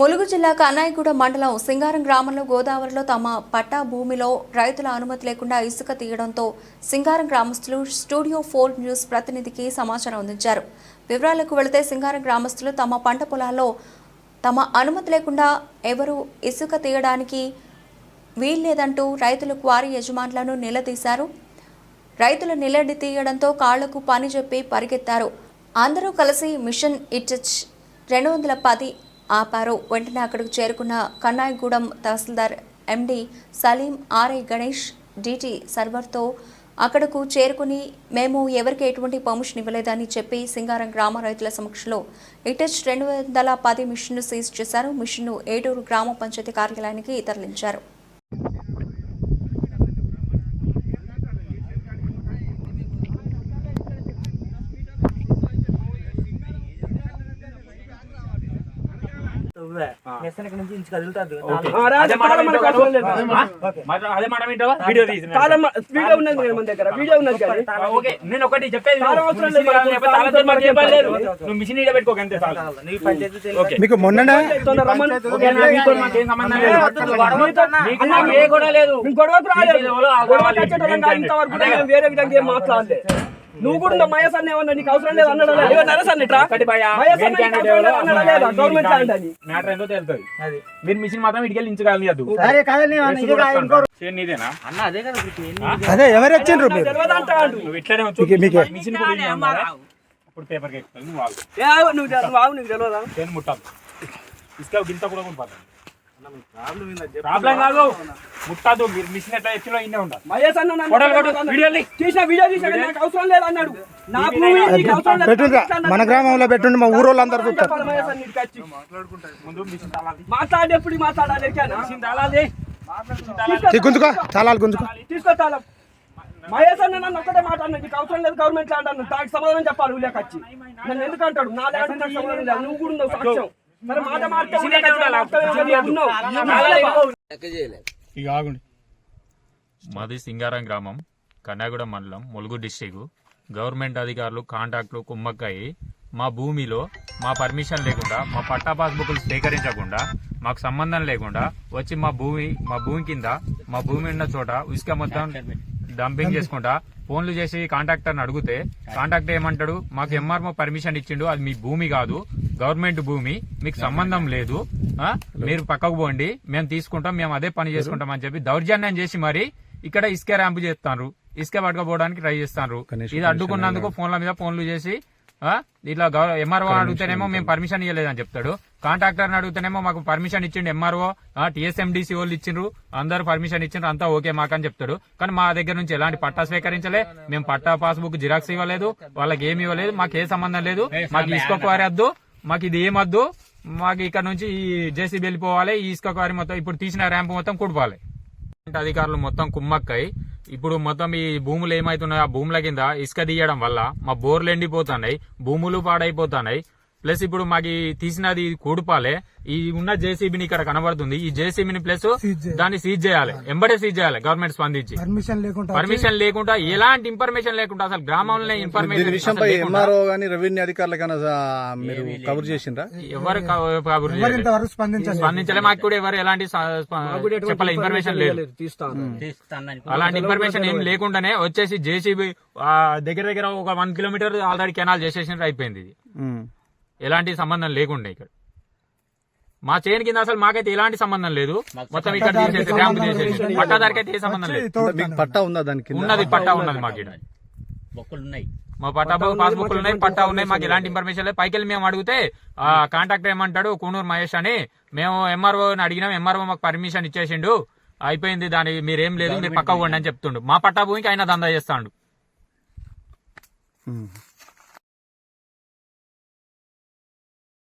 ములుగు జిల్లా కన్నాయిగూడ మండలం సింగారం గ్రామంలో గోదావరిలో తమ పట్టా భూమిలో రైతుల అనుమతి లేకుండా ఇసుక తీయడంతో సింగారం గ్రామస్తులు స్టూడియో 4 న్యూస్ ప్రతినిధికి సమాచారం అందించారు. వివరాలకు వెళితే సింగారం గ్రామస్తులు తమ పంట పొలాల్లో తమ అనుమతి లేకుండా ఎవరు ఇసుక తీయడానికి వీల్లేదంటూ రైతులు క్వారీ యజమానులను నిలదీశారు. రైతులు నిలడి తీయడంతో కాళ్లకు పని చెప్పి పరిగెత్తారు. అందరూ కలిసి మిషన్ ఇటచ్ 210 ఆపారు. వెంటనే అక్కడికి చేరుకున్న కన్నాయిగూడెం తహసీల్దార్ ఎండి సలీం, ఆర్ఐ గణేష్, డిటి సర్వర్తో అక్కడకు చేరుకుని మేము ఎవరికి ఎటువంటి పర్మిషన్ ఇవ్వలేదని చెప్పి సింగారం గ్రామ రైతుల సమక్షంలో ఇటచ్ 210 మిషన్ను సీజ్ చేశారు. మిషన్ను ఏటూరు గ్రామ పంచాయతీ కార్యాలయానికి తరలించారు. నేను ఒకటి చెప్పేది మిషన్ పెట్టుకోకంతే మీకు మొన్ననే వేరే విధంగా ఏం మాట్లాడలే. నువ్వు కూడా మహేష్ అన్న ఏమన్నా నీకు అవసరం లేదు అన్నాడు. మీరు మిషన్ మాత్రం ఇటుకెళ్ళి ఇంచగలదు. అదే ఎవరు వచ్చిండ్రు నువ్వు ఇట్లనే మిషన్ ఇప్పుడు పేపర్ ముట్టాలి ఇసుక గింత కూడా కొనిపోతాను. ప్రాబ్లం కాదు, ముట్టదు. మీరు మిషన్ ఎట్లా ఎత్తులో ఇన్నే ఉండాలి. మన గ్రామంలో పెట్టుండి మా ఊరోళ్ళందరూ మాట్లాడేప్పుడు మాట్లాడాలి. గుంజుకో చాలా గుంజుకో తీసుకో చాలా. మహేష్ అన్న నన్ను ఒక్కటే మాట్లాడినా నీకు అవసరం లేదు గవర్నమెంట్ ల్యాండ్ అన్న దానికి సమాధానం చెప్పాలి. ఊళ్ళకి నన్ను ఎందుకంటాడు నా ల్యాండ్ నాకు సమాధానం లేదు. నువ్వు కూడా సాక్ష్యం మరి మాట మాది సింగారం గ్రామం, కన్నాయిగూడెం మండలం, ములుగు డిస్టిక్. గవర్నమెంట్ అధికారులు కాంట్రాక్టులు కుమ్మక్కయి మా భూమిలో మా పర్మిషన్ లేకుండా, మా పట్టా పాస్బుక్లు సేకరించకుండా, మాకు సంబంధం లేకుండా వచ్చి మా భూమి కింద మా భూమి ఉన్న చోట ఇసుక మొత్తం డంపింగ్ చేసుకుంటా ఫోన్లు చేసి కాంట్రాక్టర్ని అడిగితే కాంట్రాక్టర్ ఏమంటాడు, మాకు ఎంఆర్ఓ పర్మిషన్ ఇచ్చిండు, అది మీ భూమి కాదు, గవర్నమెంట్ భూమి, మీకు సంబంధం లేదు, మీరు పక్కకు పోండి, మేము తీసుకుంటాం, మేము అదే పని చేసుకుంటాం అని చెప్పి దౌర్జన్యం చేసి మరి ఇక్కడ ఇసుక ర్యాంపు చేస్తాను, ఇసుక పట్టుకపోవడానికి ట్రై చేస్తాను. ఇది అడ్డుకున్నందుకు ఫోన్ల మీద ఫోన్లు చేసి ఇట్లా ఎంఆర్ఓ అడిగితేనేమో మేము పర్మిషన్ ఇవ్వలేదని చెప్తాడు. కాంట్రాక్టర్ని అడిగితేనేమో మాకు పర్మిషన్ ఇచ్చిండు ఎంఆర్ఓ, టీఎస్ఎండిసి వాళ్ళు ఇచ్చిండ్రు, అందరూ పర్మిషన్ ఇచ్చిండ్రు, అంతా ఓకే మాకని చెప్తాడు. కానీ మా దగ్గర నుంచి ఎలాంటి పట్టా స్వీకరించలే, మేము పట్టా పాస్బుక్ జిరాక్స్ ఇవ్వలేదు, వాళ్ళకి ఏమి ఇవ్వలేదు, మాకు ఏ సంబంధం లేదు, మాకు ఇసుక క్వారీ వద్దు, మాకు ఇది ఏమొద్దు, మాకు ఇక్కడ నుంచి ఈ జేసీబీ వెళ్ళిపోవాలి, ఈ ఇసుక క్వారీ మొత్తం ఇప్పుడు తీసిన ర్యాంపు మొత్తం కూడిపోవాలి. అధికారులు మొత్తం కుమ్మక్కై ఇప్పుడు మొత్తం ఈ భూములు ఏమైతున్నాయో ఆ భూముల కింద ఇసుక తీయడం వల్ల మా బోర్లు ఎండిపోతున్నాయి, భూములు పాడైపోతున్నాయి. ప్లస్ ఇప్పుడు మాకు తీసినది కూడిపాలే, ఈ ఉన్న జేసీబీని ఇక్కడ కనబడుతుంది, ఈ జేసీబీని ప్లస్ దాన్ని సీజ్ చేయాలి, ఎంబడే సీజ్ చేయాలి గవర్నమెంట్ స్పందించి. పర్మిషన్ లేకుండా ఎలాంటి ఇన్ఫర్మేషన్ లేకుండా అసలు గ్రామంలో ఇన్ఫర్మేషన్ రెవెన్యూ అధికారులకైనా మీరు కవర్ చేసిండ్రా? ఎవరు కవర్ స్పందించలే, మాకు కూడా ఎవరు ఎలాంటి చెప్పలే, ఇన్ఫర్మేషన్ లేదు. అలాంటి ఇన్ఫర్మేషన్ ఏం లేకుండానే వచ్చేసి జేసీబీ దగ్గర దగ్గర ఒక 1 కిలోమీటర్ ఆల్రెడీ కెనాల్ చేసేసినట్టు అయిపోయింది. ఇది ఎలాంటి సంబంధం లేకుండా ఇక్కడ మా చేను కింద అసలు మాకైతే ఎలాంటి సంబంధం లేదు. మొత్తం ఇక్కడ పట్టాదారికి అయితే ఏ సంబంధం లేదు. పట్టా ఉందా దానికి? ఉన్నది, పట్టా ఉన్నది మాకు ఇక్కడ. మా పట్టా పాస్బుక్లు ఉన్నాయి, పట్టా ఉన్నాయి, మాకు ఎలాంటి ఇన్ఫర్మేషన్ లేదు. పైకి వెళ్ళి మేము అడిగితే కాంట్రాక్టర్ ఏమంటాడు, కూనూరు మహేష్ అని, మేము ఎంఆర్ఓని అడిగినాం, ఎంఆర్ఓ మాకు పర్మిషన్ ఇచ్చేసిండు, అయిపోయింది, దాని మీరేం లేదు, మీరు పక్క పోండి అని చెప్తుండు. మా పట్టా భూమికి ఆయన దందా చేస్తాడు.